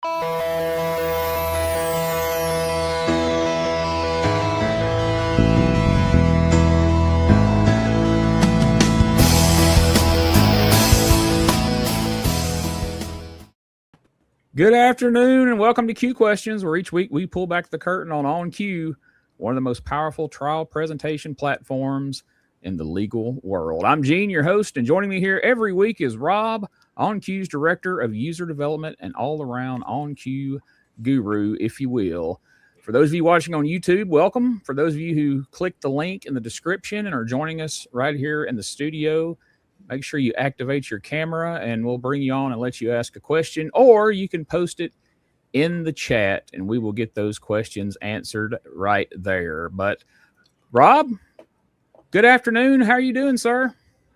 Good afternoon and welcome to Q Questions, where each week we pull back the curtain on Q, one of the most powerful trial presentation platforms in the legal world. I'm Gene, your host, and joining me here every week is Rob, OnQ's Director of User Development and all-around OnQ guru, if you will. For those of you watching on YouTube, welcome. For those of you who clicked the link in the description and are joining us right here in the studio, make sure you activate your camera and we'll bring you on and let you ask a question, or you can post it in the chat and we will get those questions answered right there. But Rob, good afternoon. How are you doing, sir?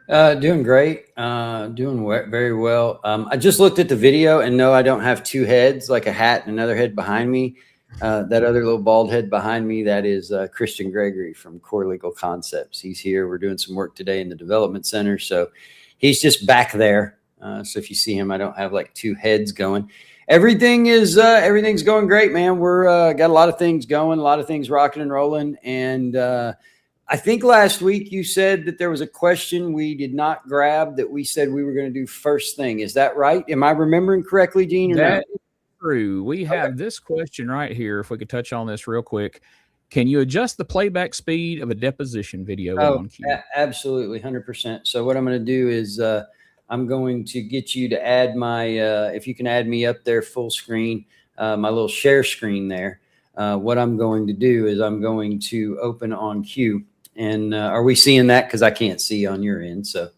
Doing great. Doing very well. I just looked at the video and no, I don't have two heads, like a hat and another head behind me. That other little bald head behind me, that is Christian Gregory from Core Legal Concepts. He's here. We're doing some work today in the development center. So he's just back there. So if you see him, I don't have like two heads going. Everything's going great, man. We're got a lot of things going, a lot of things rocking and rolling. And I think last week you said that there was a question we did not grab that we said we were going to do first thing. Is that right? Am I remembering correctly, Gene, or not? True. We have this question right here. If we could touch on this real quick. Can you adjust the playback speed of a deposition video on Q? Absolutely, 100%. So what I'm going to do is I'm going to get you to add my, if you can add me up there full screen, my little share screen there. What I'm going to do is I'm going to open on Q. And are we seeing that? Because I can't see on your end. So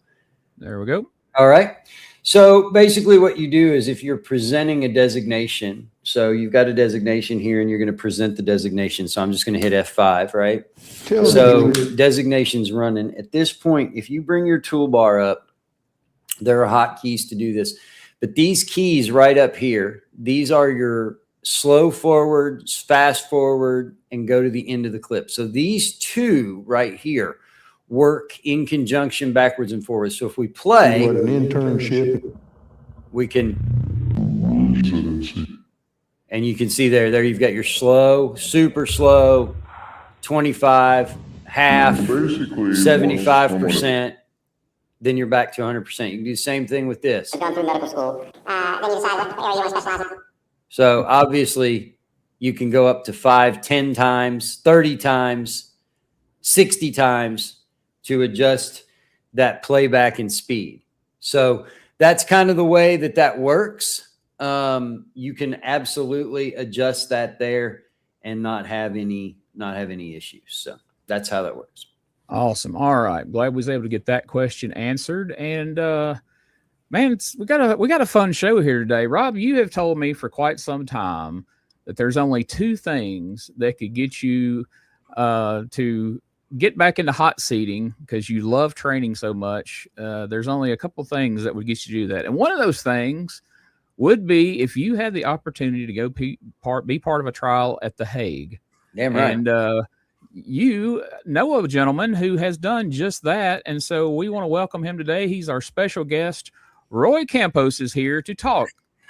there we go. All right. So basically what you do is if you're presenting a designation, so you've got a designation here and you're going to present the designation. So I'm just going to hit F5, right? So designation's running. At this point, if you bring your toolbar up, there are hotkeys to do this. But these keys right up here, these are your slow forward, fast forward, and go to the end of the clip. So these two right here work in conjunction backwards and forwards. So if we play, what an internship, we can, and you can see there you've got your slow, super slow, 25, half, 75%. Then you're back to 100%. You can do the same thing with this. I've gone through medical school. Then you decide what area you want to specialize in. So obviously you can go up to 5, 10 times, 30 times, 60 times to adjust that playback and speed. So that's kind of the way that works. You can absolutely adjust that there and not have any issues. So that's how that works. Awesome. All right. Glad we was able to get that question answered. And man, we got a fun show here today. Rob, you have told me for quite some time that there's only two things that could get you to get back into hot seating because you love training so much. There's only a couple things that would get you to do that. And one of those things would be if you had the opportunity to go be part of a trial at The Hague. Damn right. And you know of a gentleman who has done just that. And so we want to welcome him today. He's our special guest. Roy Campos is here to talk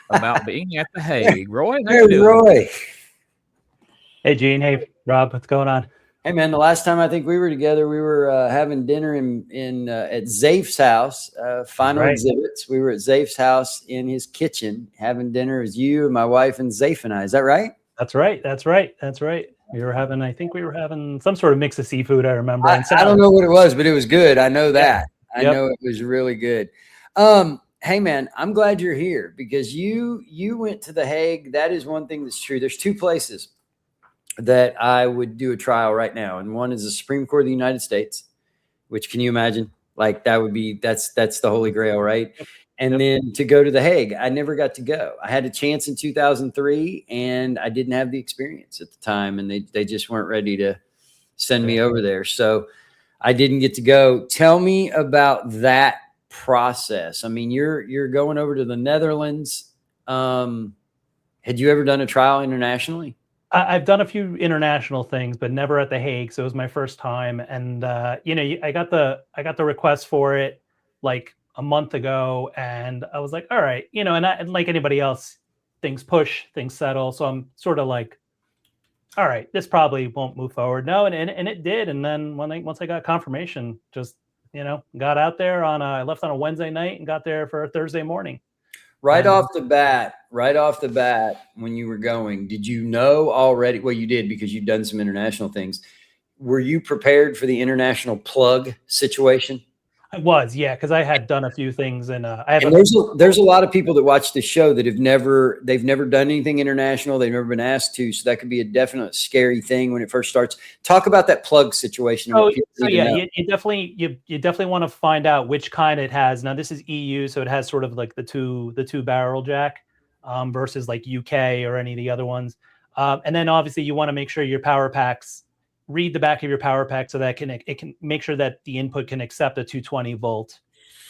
about being at The Hague. Roy, how you doing? Roy. Hey, Gene. Hey, Rob. What's going on? Hey, man, the last time I think we were together, we were having dinner at Zafe's house, Final Exhibits. We were at Zafe's house in his kitchen having dinner as you and my wife and Zafe and I. Is that right? That's right. We were having some sort of mix of seafood, I remember. I don't know what it was, but it was good. I know that. I know it was really good. Hey, man, I'm glad you're here because you went to The Hague. That is one thing that's true. There's two places that I would do a trial right now. And one is the Supreme Court of the United States, which can you imagine? Like that's the Holy Grail, right? And then to go to The Hague, I never got to go. I had a chance in 2003 and I didn't have the experience at the time. And they just weren't ready to send me over there. So I didn't get to go. Tell me about that process. I mean, you're going over to the Netherlands. Had you ever done a trial internationally? I've done a few international things, but never at The Hague. So it was my first time. And, I got the request for it like a month ago. And I was like, all right, and like anybody else, things push, things settle. So I'm sort of like, all right, this probably won't move forward. No, and it did. And then once I got confirmation, just got out there I left on a Wednesday night and got there for a Thursday morning. Right off the bat, when you were going, did you know already? Well, you did because you've done some international things. Were you prepared for the international plug situation? I was, yeah, because I had done a few things, and there's a lot of people that watch the show that they've never done anything international. They've never been asked to, so that could be a definite scary thing when it first starts. Talk about that plug situation. You definitely want to find out which kind it has. Now this is EU, so it has sort of like the two barrel jack versus like UK or any of the other ones. And then obviously you want to make sure your power packs. Read the back of your power pack so that it can make sure that the input can accept a 220 volt,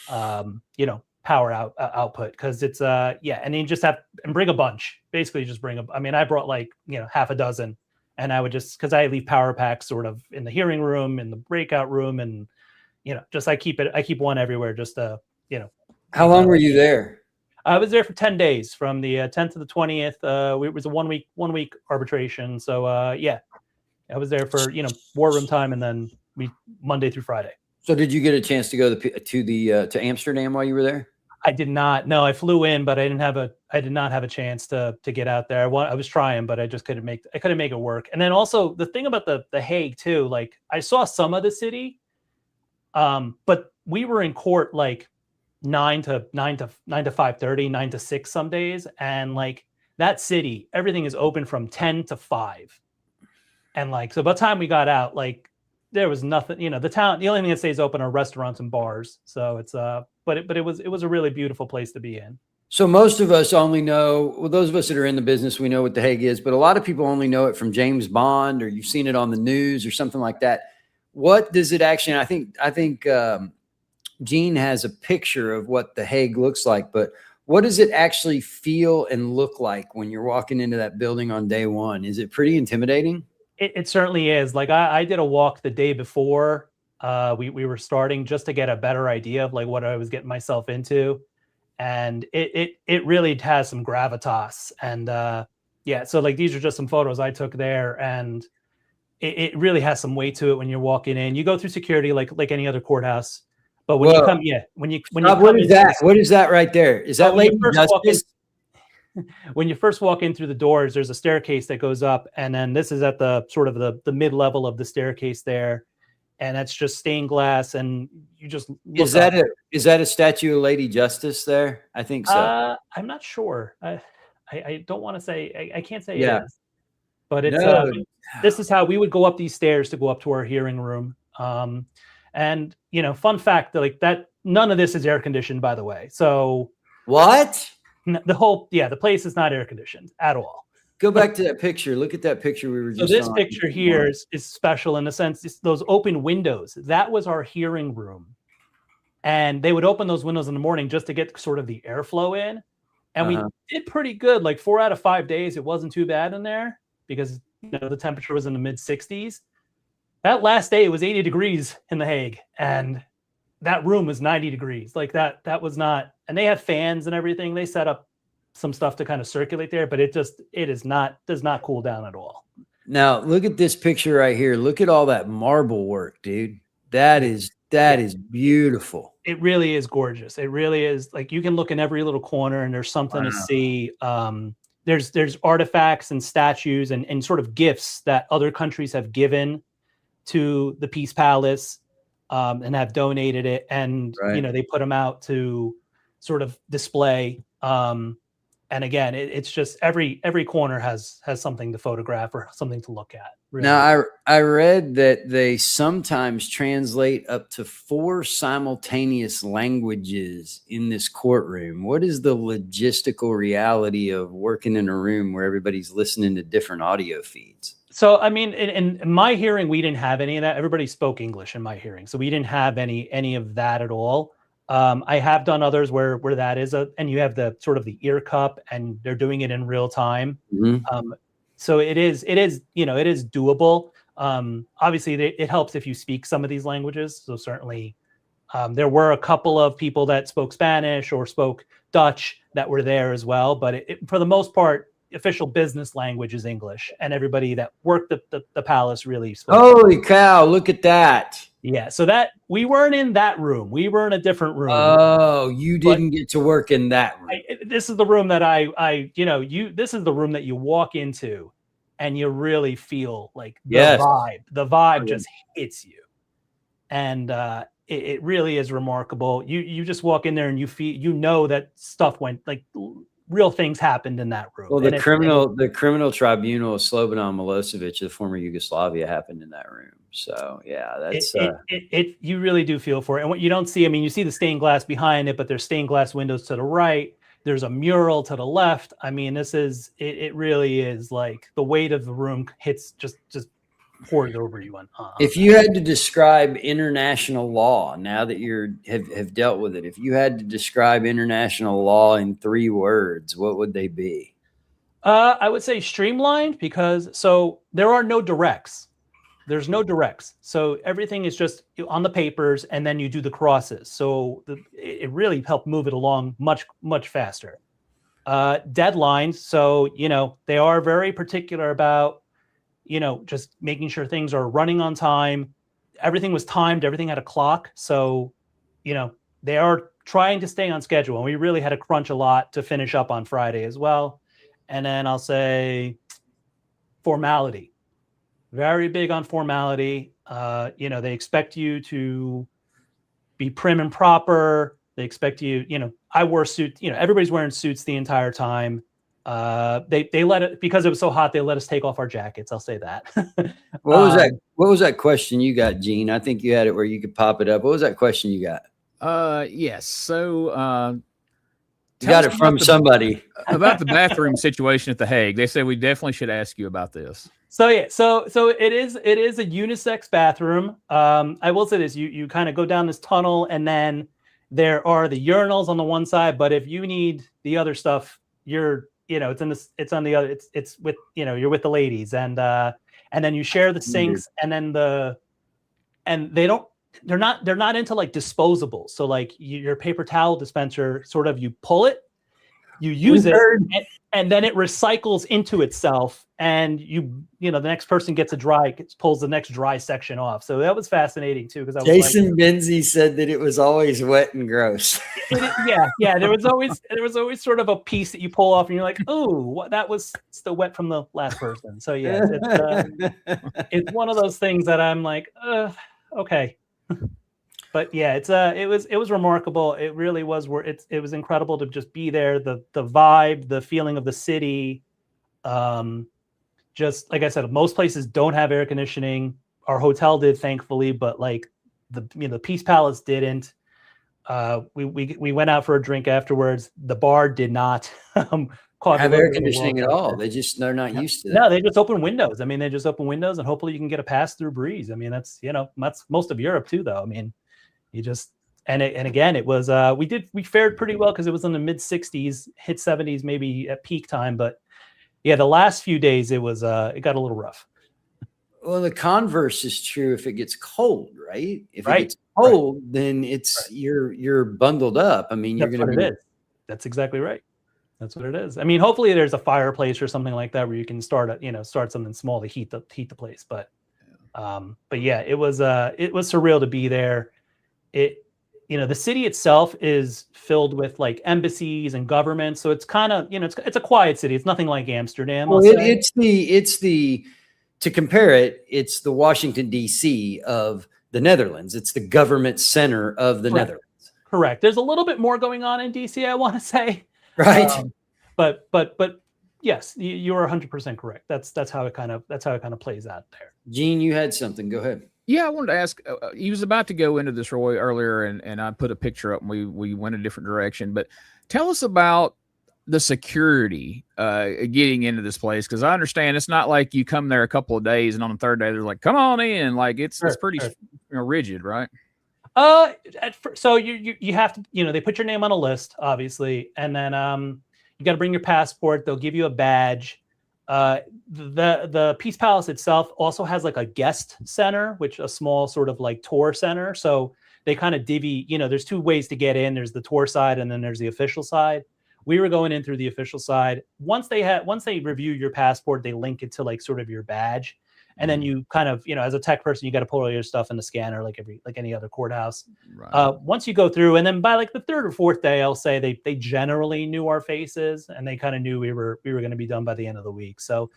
power output. Cause it's, and you just bring a bunch, basically just I brought like, half a dozen, and I would cause I leave power packs sort of in the hearing room, in the breakout room. And, I keep one everywhere just to, How long were you there? I was there for 10 days from the 10th to the 20th. It was a one week arbitration. So, I was there for, war room time, and then Monday through Friday. So did you get a chance to go to Amsterdam while you were there? I did not. No, I flew in, but I did not have a chance to get out there. I was trying, but I just couldn't make it work. And then also the thing about the Hague too, like I saw some of the city, but we were in court like 9 to 5:30, 9 to 6 some days. And like that city, everything is open from 10 to 5. And like, so by the time we got out, like there was nothing, the town, the only thing that stays open are restaurants and bars. So it's, but it was a really beautiful place to be in. So most of us only know, well, those of us that are in the business, we know what the Hague is, but a lot of people only know it from James Bond, or you've seen it on the news or something like that. What does it actually, and I think Gene has a picture of what the Hague looks like, but what does it actually feel and look like when you're walking into that building on day one? Is it pretty intimidating? It certainly is. Like I did a walk the day before we were starting, just to get a better idea of like what I was getting myself into. And it really has some gravitas. And so like these are just some photos I took there, and it really has some weight to it when you're walking in. You go through security like any other courthouse. But when you come, what is that? What is that right there? Is that Lady Justice? When you first walk in through the doors, there's a staircase that goes up, and then this is at the sort of the mid-level of the staircase there, and that's just stained glass, and you just is that a statue of Lady Justice there? I think so. I'm not sure. I don't want to say I can't say it is, but it's this is how we would go up these stairs to go up to our hearing room. And fun fact, like that, none of this is air conditioned, by the way. So what? The place is not air conditioned at all. Go back to that picture. Look at that picture we were just on. So this picture here is special in the sense, those open windows, that was our hearing room. And they would open those windows in the morning just to get sort of the airflow in. And we did pretty good. Like 4 out of 5 days, it wasn't too bad in there because the temperature was in the mid 60s. That last day, it was 80 degrees in The Hague. And that room was 90 degrees. Like that was not, and they have fans and everything. They set up some stuff to kind of circulate there, but does not cool down at all. Now look at this picture right here. Look at all that marble work, dude. That is beautiful. It really is gorgeous. It really is. Like you can look in every little corner and there's something to see. There's artifacts and statues and sort of gifts that other countries have given to the Peace Palace. And have donated it, and they put them out to sort of display. And again, it's just every corner has something to photograph or something to look at. Really. Now, I read that they sometimes translate up to 4 simultaneous languages in this courtroom. What is the logistical reality of working in a room where everybody's listening to different audio feeds? So, I mean, in my hearing, we didn't have any of that. Everybody spoke English in my hearing. So we didn't have any of that at all. I have done others where that is and you have the sort of the ear cup and they're doing it in real time. Mm-hmm. So it is doable. Obviously it helps if you speak some of these languages. So certainly There were a couple of people that spoke Spanish or spoke Dutch that were there as well, but for the most part, official business language is English, and everybody that worked the palace really spoke. Holy cow! Look at that. Yeah, so that we weren't in that room. We were in a different room. Oh, you didn't get to work in that room. This is the room that this is the room that you walk into and you really feel like the vibe. The vibe just hits you. And it really is remarkable. You just walk in there and you feel, that stuff went, like, real things happened in that room. Well, the criminal tribunal of Slobodan Milosevic, the former Yugoslavia, happened in that room. So yeah, that's you really do feel for it. And what you don't see, I mean, you see the stained glass behind it, but there's stained glass windows to the right. There's a mural to the left. I mean, it really is like the weight of the room hits just pours over you. If you had to describe international law, now that have dealt with it, if you had to describe international law in 3 words, what would they be? I would say streamlined, because there are no directs. There's no directs. So everything is just on the papers, and then you do the crosses. So it really helped move it along much, much faster. Deadlines. So, they are very particular about, just making sure things are running on time. Everything was timed. Everything had a clock. So, they are trying to stay on schedule. And we really had to crunch a lot to finish up on Friday as well. And then I'll say formality. Very big on formality. They expect you to be prim and proper. They expect you, I wore suits, everybody's wearing suits the entire time. They let it, because it was so hot, they let us take off our jackets. I'll say that. What was that question you got, Gene? I think you had it where you could pop it up. What was that question you got? Yes. So, you got it from somebody about the bathroom situation at the Hague. They said we definitely should ask you about this. So yeah, so it is a unisex bathroom. I will say this: you kind of go down this tunnel, and then there are the urinals on the one side. But if you need the other stuff, it's on the other. It's with you're with the ladies, and then you share the sinks, and then they're not into like disposables. So like your paper towel dispenser, sort of, you pull it, you use it, and then it recycles into itself, and the next person pulls the next dry section off. So that was fascinating too, because Jason Benzie said that it was always wet and gross. Yeah. There was always sort of a piece that you pull off, and you're like, oh, that was still wet from the last person. So yeah, it's one of those things that I'm like, okay. But yeah, it was remarkable. It really was. It was incredible to just be there. The vibe, the feeling of the city. Just like I said, most places don't have air conditioning. Our hotel did, thankfully, but like the Peace Palace didn't. We went out for a drink afterwards. The bar did not have air conditioning at all. They're not used to that. No, they just open windows. I mean, they just open windows, and hopefully you can get a pass-through breeze. I mean, that's most of Europe too, though. I mean, you just and again, it was we fared pretty well because it was in the mid 60s, hit 70s maybe at peak time, but yeah, the last few days it got a little rough. Well, the converse is true if it gets cold, right? If it gets cold, then you're bundled up. I mean, That's what it is. That's exactly right. That's what it is. I mean, hopefully there's a fireplace or something like that where you can start something small to heat the place. But yeah, it was surreal to be there. The city itself is filled with like embassies and governments, so it's kind of it's a quiet city. It's nothing like Amsterdam. Well, it's the to compare it, it's the Washington D.C. of the Netherlands. It's the government center of the Netherlands. Correct. There's a little bit more going on in D.C., I want to say. Right. But yes, you are 100% correct. That's how it kind of plays out there. Gene, you had something. Go ahead. Yeah, I wanted to ask. He was about to go into this, Roy, earlier, and I put a picture up, and we went a different direction. But tell us about the security getting into this place, because I understand it's not like you come there a couple of days, and on the third day they're like, "Come on in." Like it's pretty rigid, right? So you have to, they put your name on a list, obviously, and then you got to bring your passport. They'll give you a badge. The Peace Palace itself also has like a guest center, which a small sort of like tour center. So they kind of divvy, there's two ways to get in. There's the tour side and then there's the official side. We were going in through the official side. Once they review your passport, they link it to like sort of your badge. And then you kind of, as a tech person, you got to pull all your stuff in the scanner like any other courthouse. Right. Once you go through, and then by like the third or fourth day, I'll say they generally knew our faces and they kind of knew we were going to be done by the end of the week. So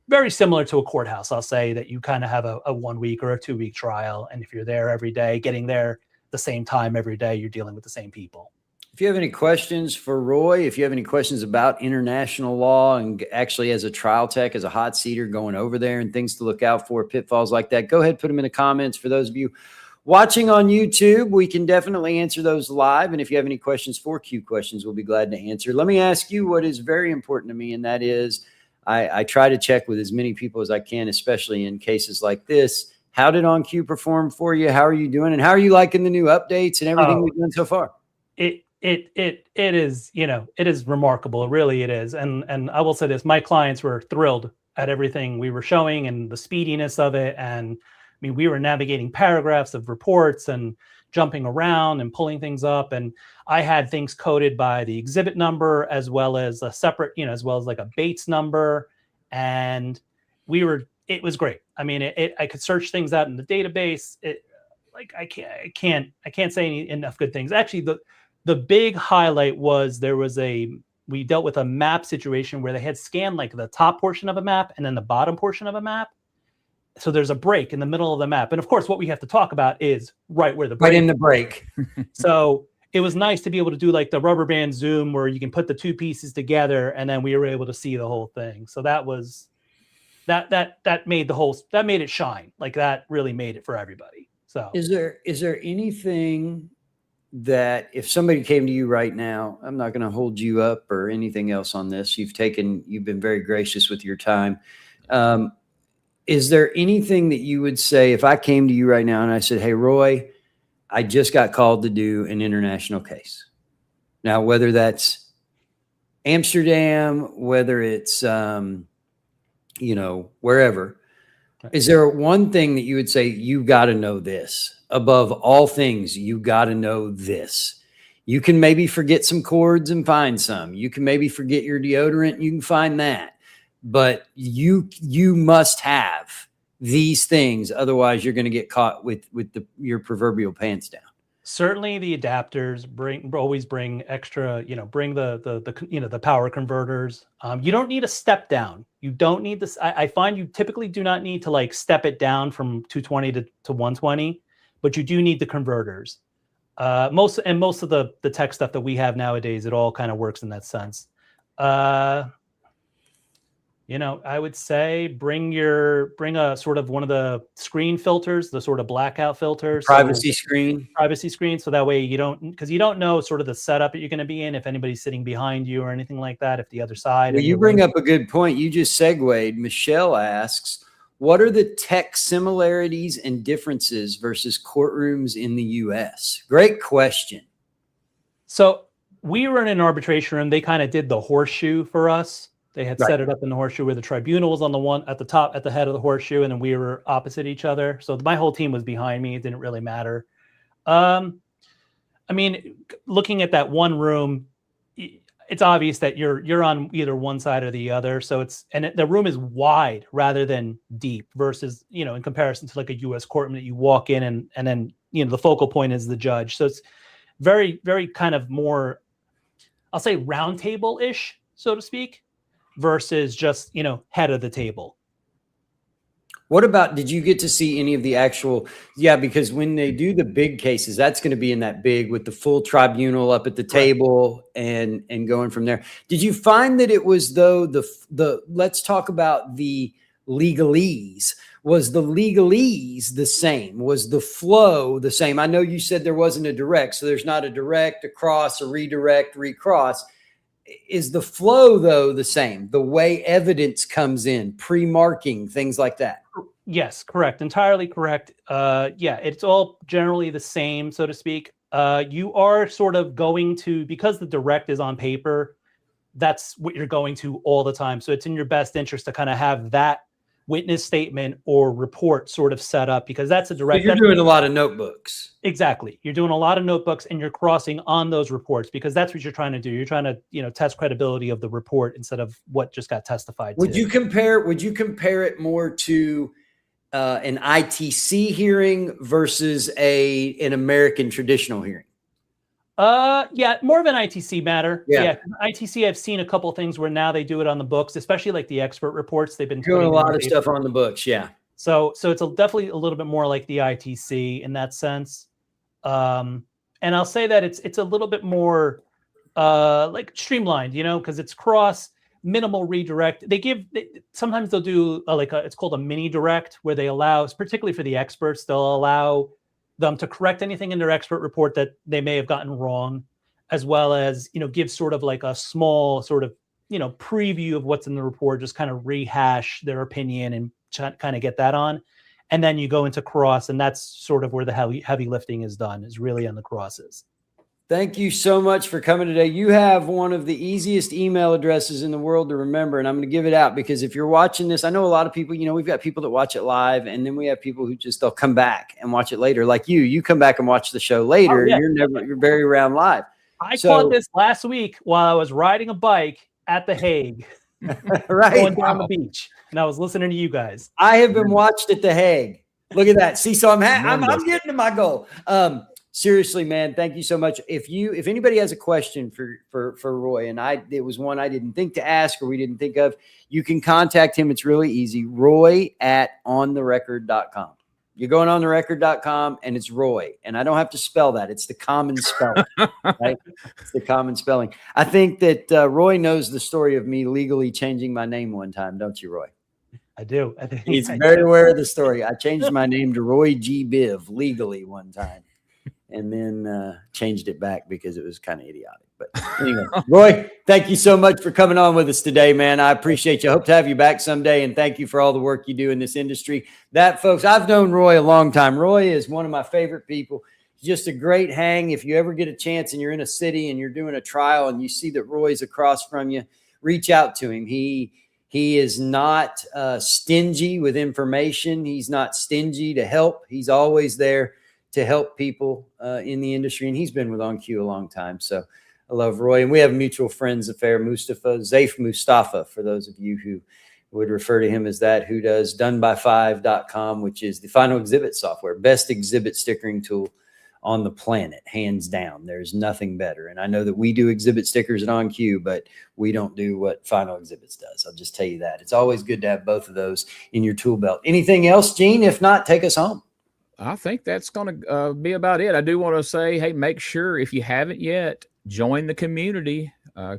very similar to a courthouse. I'll say that you kind of have a 1 week or a 2 week trial. And if you're there every day, getting there the same time every day, you're dealing with the same people. If you have any questions for Roy, if you have any questions about international law and actually as a trial tech, as a hot seater going over there and things to look out for, pitfalls like that, go ahead, put them in the comments. For those of you watching on YouTube, we can definitely answer those live. And if you have any questions for Q Questions, we'll be glad to answer. Let me ask you what is very important to me, and that is I try to check with as many people as I can, especially in cases like this. How did On Q perform for you? How are you doing? And how are you liking the new updates and everything we've done so far? It is, it is remarkable. Really, it is. And I will say this, my clients were thrilled at everything we were showing and the speediness of it. And I mean, we were navigating paragraphs of reports and jumping around and pulling things up. And I had things coded by the exhibit number, as well as a separate, as well as like a Bates number. And it was great. I mean, I could search things out in the database. I can't say enough good things. Actually, the big highlight was we dealt with a map situation where they had scanned like the top portion of a map and then the bottom portion of a map. So there's a break in the middle of the map. And of course, what we have to talk about is right where the break. Right in the break. So it was nice to be able to do like the rubber band zoom where you can put the two pieces together and then we were able to see the whole thing. So that was that made it shine. Like that really made it for everybody. So is there anything that if somebody came to you right now, I'm not going to hold you up or anything else on this. You've been very gracious with your time. Is there anything that you would say if I came to you right now and I said, hey, Roy, I just got called to do an international case. Now, whether that's Amsterdam, whether it's, wherever, is there one thing that you would say, you got to know this? Above all things, you got to know this. You can maybe forget some cords and find some. You can maybe forget your deodorant. You can find that. But you must have these things. Otherwise, you're going to get caught with your proverbial pants down. Certainly the adapters always bring extra, bring the power converters. You don't need a step down. You don't need this. I find you typically do not need to like step it down from 220 to 120. But you do need the converters. Most of the tech stuff that we have nowadays, it all kind of works in that sense. I would say bring a sort of one of the screen filters, the sort of blackout filters, privacy screen. So that way you don't know sort of the setup that you're going to be in, if anybody's sitting behind you or anything like that, if the other side. Well, you bring up a good point. You just segued. Michelle asks, what are the tech similarities and differences versus courtrooms in the U.S.? Great question. So we were in an arbitration room. They kind of did the horseshoe for us. They had set it up in the horseshoe where the tribunal was on the one at the top, at the head of the horseshoe, and then we were opposite each other. So my whole team was behind me. It didn't really matter. I mean, looking at that one room, it's obvious that you're on either one side or the other. So the room is wide rather than deep versus, in comparison to like a U.S. courtroom that you walk in and then, the focal point is the judge. So it's very, very kind of more, I'll say round table-ish, so to speak, versus just, head of the table. What about, did you get to see any of the actual, because when they do the big cases, that's going to be in that big with the full tribunal up at the table and going from there. Did you find that it was though let's talk about the legalese. Was the legalese the same? Was the flow the same? I know you said there wasn't a direct, so there's not a direct, a cross, a redirect, recross. Is the flow though the same? The way evidence comes in, pre-marking, things like that? Yes, correct. Entirely correct. It's all generally the same, so to speak. You are sort of going to, because the direct is on paper, that's what you're going to all the time. So it's in your best interest to kind of have that witness statement or report sort of set up, because that's a direct. So you're doing a lot of notebooks. Exactly. You're doing a lot of notebooks and you're crossing on those reports, because that's what you're trying to do. You're trying to, test credibility of the report instead of what just got testified to. Would you compare it more to an ITC hearing versus an American traditional hearing? Yeah, more of an ITC matter. Yeah. ITC, I've seen a couple of things where now they do it on the books, especially like the expert reports. They've been doing a lot of stuff on the books. Yeah. So it's definitely a little bit more like the ITC in that sense. And I'll say that it's a little bit more like streamlined, because it's cross, minimal redirect. Sometimes they'll do it's called a mini direct, where they allow, particularly for the experts, they'll allow them to correct anything in their expert report that they may have gotten wrong, as well as, give sort of like a small sort of, preview of what's in the report, just kind of rehash their opinion and kind of get that on. And then you go into cross, and that's sort of where the heavy lifting is done, is really on the crosses. Thank you so much for coming today. You have one of the easiest email addresses in the world to remember, and I'm going to give it out, because if you're watching this, I know a lot of people, we've got people that watch it live, and then we have people who they'll come back and watch it later. Like you come back and watch the show later. Oh, yeah. You're very around live. I caught this last week while I was riding a bike at The Hague, right, going down the beach, and I was listening to you guys. I have been watched at The Hague. Look at that. See, so I'm getting to my goal. Seriously, man, thank you so much. If anybody has a question for Roy, and it was one I didn't think to ask or we didn't think of, you can contact him. It's really easy. Roy@ontherecord.com. You're going on therecord.com, and it's Roy. And I don't have to spell that. It's the common spelling. Right? It's the common spelling. I think that Roy knows the story of me legally changing my name one time, don't you, Roy? I do. He's very aware of the story. I changed my name to Roy G. Biv legally one time, and then changed it back because it was kind of idiotic. But anyway, Roy, thank you so much for coming on with us today, man. I appreciate you. Hope to have you back someday, and thank you for all the work you do in this industry. Folks, I've known Roy a long time. Roy is one of my favorite people. He's just a great hang. If you ever get a chance and you're in a city and you're doing a trial and you see that Roy's across from you, reach out to him. He is not stingy with information. He's not stingy to help. He's always there to help people in the industry, and he's been with OnQ a long time. So I love Roy, and we have a mutual friends affair, Zaif Mustafa, for those of you who would refer to him as that, who does doneby5.com, which is the final exhibit software, best exhibit stickering tool on the planet, hands down. There's nothing better. And I know that we do exhibit stickers at OnQ, but we don't do what Final Exhibits does. I'll just tell you that. It's always good to have both of those in your tool belt. Anything else, Gene? If not, take us home. I think that's going to be about it. I do want to say, hey, make sure if you haven't yet, join the community,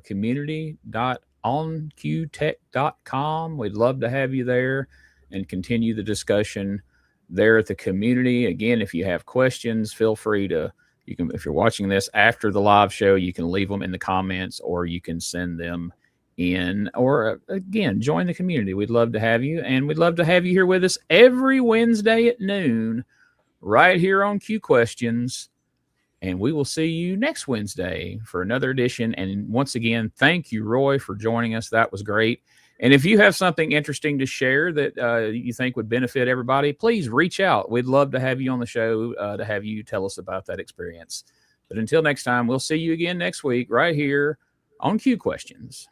community.onqtech.com. We'd love to have you there and continue the discussion there at the community. Again, if you have questions, feel free to, if you're watching this after the live show, you can leave them in the comments or you can send them in, or again, join the community. We'd love to have you, and we'd love to have you here with us every Wednesday at noon right here on Q Questions. And we will see you next Wednesday for another edition. And once again, thank you, Roy, for joining us. That was great. And if you have something interesting to share that you think would benefit everybody, please reach out. We'd love to have you on the show to have you tell us about that experience. But until next time, we'll see you again next week right here on Q Questions.